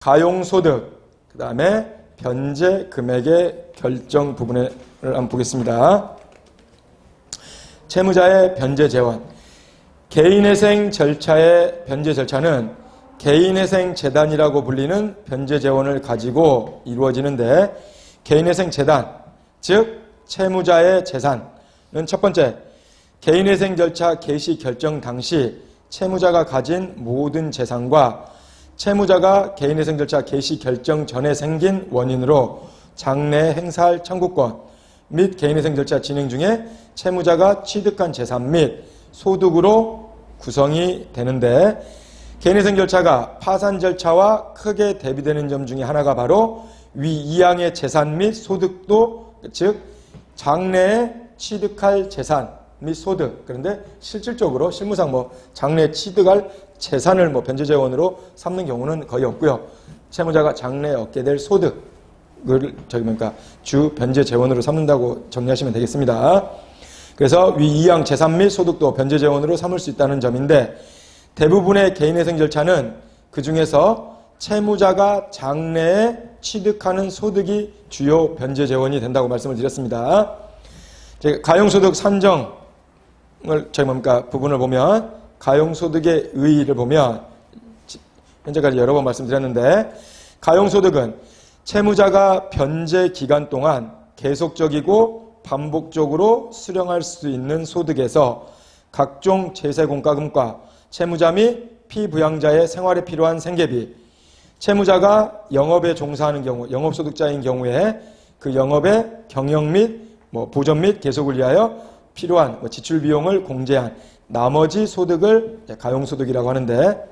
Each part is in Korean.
가용소득, 그 다음에 변제 금액의 결정 부분을 한번 보겠습니다. 채무자의 변제 재원. 개인회생 절차의 변제 절차는 개인회생 재단이라고 불리는 변제 재원을 가지고 이루어지는데, 개인회생 재단, 즉 채무자의 재산은 첫 번째, 개인회생 절차 개시 결정 당시 채무자가 가진 모든 재산과 채무자가 개인회생 절차 개시 결정 전에 생긴 원인으로 장래에 행사할 청구권 및 개인회생 절차 진행 중에 채무자가 취득한 재산 및 소득으로 구성이 되는데, 개인회생 절차가 파산 절차와 크게 대비되는 점 중에 하나가 바로 위 2항의 재산 및 소득도, 즉 장래에 취득할 재산 및 소득, 그런데 실질적으로 실무상 장래에 취득할 재산을 변제재원으로 삼는 경우는 거의 없고요. 채무자가 장래에 얻게 될 소득을 주 변제재원으로 삼는다고 정리하시면 되겠습니다. 그래서 위 2항 재산 및 소득도 변제재원으로 삼을 수 있다는 점인데, 대부분의 개인회생 절차는 그 중에서 채무자가 장래에 취득하는 소득이 주요 변제재원이 된다고 말씀을 드렸습니다. 가용소득 산정을 부분을 보면, 가용소득의 의의를 보면 현재까지 여러 번 말씀드렸는데, 가용소득은 채무자가 변제 기간 동안 계속적이고 반복적으로 수령할 수 있는 소득에서 각종 제세공과금과 채무자 및 피부양자의 생활에 필요한 생계비, 채무자가 영업에 종사하는 경우, 영업소득자인 경우에 그 영업의 경영 및 보전 및 계속을 위하여 필요한 지출 비용을 공제한 나머지 소득을 가용소득이라고 하는데,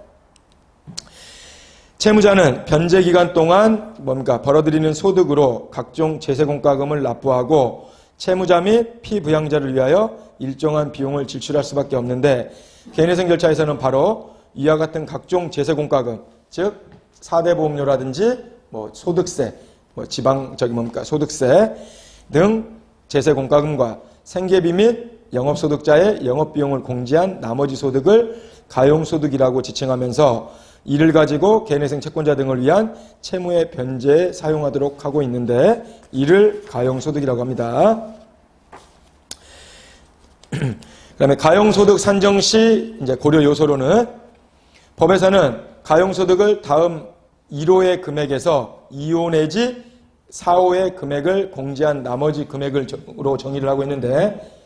채무자는 변제 기간 동안 벌어들이는 소득으로 각종 제세공과금을 납부하고 채무자 및 피부양자를 위하여 일정한 비용을 지출할 수밖에 없는데, 개인회생 절차에서는 바로 이와 같은 각종 제세공과금, 즉 4대 보험료라든지 소득세, 소득세 등 제세공과금과 생계비 및 영업소득자의 영업비용을 공제한 나머지 소득을 가용소득이라고 지칭하면서, 이를 가지고 개인회생 채권자 등을 위한 채무의 변제에 사용하도록 하고 있는데, 이를 가용소득이라고 합니다. 그 다음에 가용소득 산정 시 고려 요소로는, 법에서는 가용소득을 다음 1호의 금액에서 2호 내지 4호의 금액을 공제한 나머지 금액으로 정의를 하고 있는데,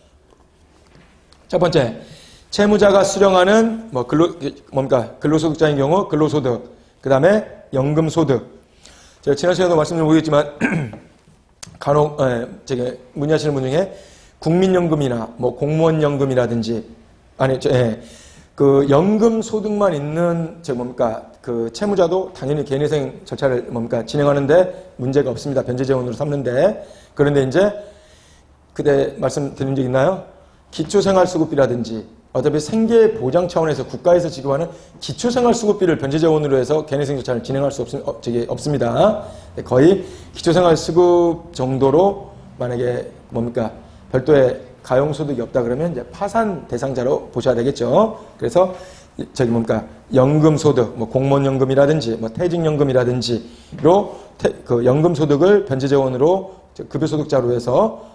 첫 번째, 채무자가 수령하는 근로소득자인 경우 근로소득, 그 다음에 연금소득. 제가 지난 시간에도 말씀드린 모르겠지만 간혹 문의하시는 분 중에 국민연금이나 공무원연금이라든지 그 연금소득만 있는 그 채무자도 당연히 개인회생 절차를 진행하는데 문제가 없습니다. 변제재원으로 삼는데, 그런데 이제 그때 말씀드린 적 있나요? 기초생활수급비라든지 어차피 생계보장 차원에서 국가에서 지급하는 기초생활수급비를 변제재원으로 해서 개인회생 절차를 진행할 수 없습니다. 거의 기초생활수급 정도로 만약에 별도의 가용소득이 없다 그러면 이제 파산 대상자로 보셔야 되겠죠. 그래서 연금소득, 공무원연금이라든지 퇴직연금이라든지로 그 연금소득을 변제재원으로 급여소득자로 해서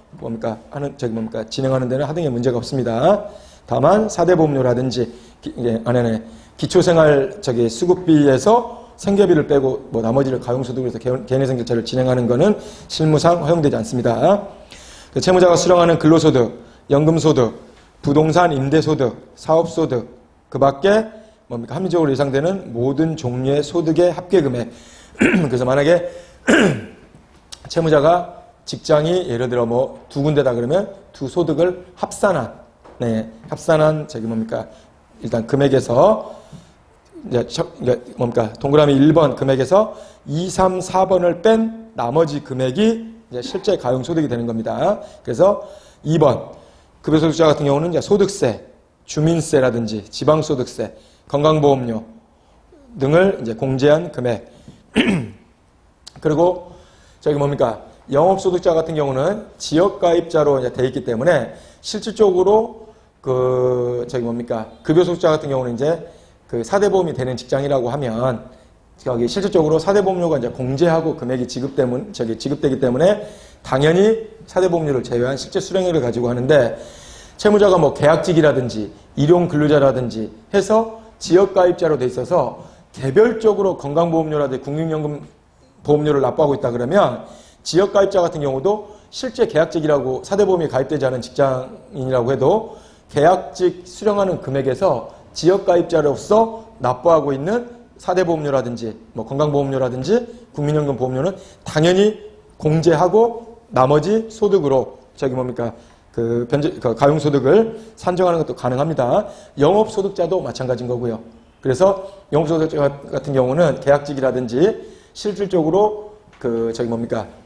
진행하는 데는 하등의 문제가 없습니다. 다만 4대 보험료라든지 기초생활 수급비에서 생계비를 빼고 나머지를 가용소득으로 해서 개인회생 절차를 진행하는 것은 실무상 허용되지 않습니다. 채무자가 수령하는 근로소득, 연금소득, 부동산 임대소득, 사업소득, 그 밖에 합리적으로 예상되는 모든 종류의 소득의 합계금액. 그래서 만약에 채무자가 직장이 예를 들어 두 군데다 그러면 두 소득을 합산한 일단 금액에서 동그라미 1번 금액에서 2, 3, 4번을 뺀 나머지 금액이 실제 가용소득이 되는 겁니다. 그래서 2번 급여소득자 같은 경우는 소득세, 주민세라든지 지방소득세, 건강보험료 등을 공제한 금액. 그리고 영업소득자 같은 경우는 지역가입자로 돼 있기 때문에 실질적으로 급여소득자 같은 경우는 그 4대 보험이 되는 직장이라고 하면 저기 실질적으로 사대보험료가 이제 공제하고 금액이 지급되기 때문에 당연히 사대보험료를 제외한 실제 수령액을 가지고 하는데, 채무자가 뭐 계약직이라든지 일용 근로자라든지 해서 지역가입자로 돼 있어서 개별적으로 건강보험료라든지 국민연금 보험료를 납부하고 있다 그러면, 지역가입자 같은 경우도 실제 계약직이라고 사대보험이 가입되지 않은 직장인이라고 해도 계약직 수령하는 금액에서 지역가입자로서 납부하고 있는 사대보험료라든지 뭐 건강보험료라든지 국민연금 보험료는 당연히 공제하고 나머지 소득으로 그 가용소득을 산정하는 것도 가능합니다. 영업소득자도 마찬가지인 거고요. 그래서 영업소득자 같은 경우는 계약직이라든지 실질적으로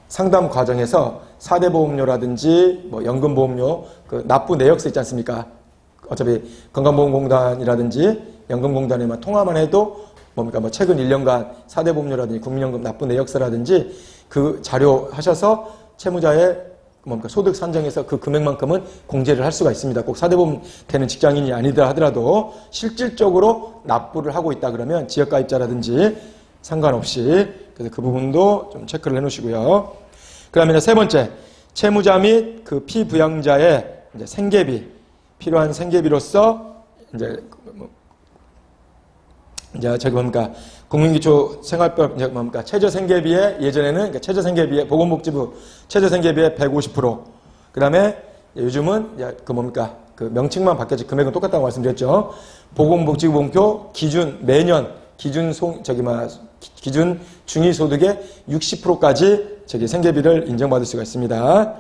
상담 과정에서 사대보험료라든지 뭐 연금보험료 그 납부 내역서 있지 않습니까? 어차피 건강보험공단이라든지 연금공단에만 통화만 해도 뭐 최근 1년간 사대보험료라든지 국민연금 납부 내역서라든지 그 자료 하셔서 채무자의 소득 산정에서 그 금액만큼은 공제를 할 수가 있습니다. 꼭 사대보험 되는 직장인이 아니더라 하더라도 실질적으로 납부를 하고 있다 그러면 지역가입자라든지 상관없이, 그래서 그 부분도 좀 체크를 해 놓으시고요. 그 다음에 세 번째, 채무자 및 그 피부양자의 이제 생계비, 필요한 생계비로서 국민기초 생활법 최저생계비의 예전에는 최저생계비의 보건복지부 최저생계비의 150%, 그 다음에 요즘은 그 명칭만 바뀌었지 금액은 똑같다고 말씀드렸죠. 보건복지부 본표 기준 매년 기준 중위소득의 60%까지 생계비를 인정받을 수가 있습니다.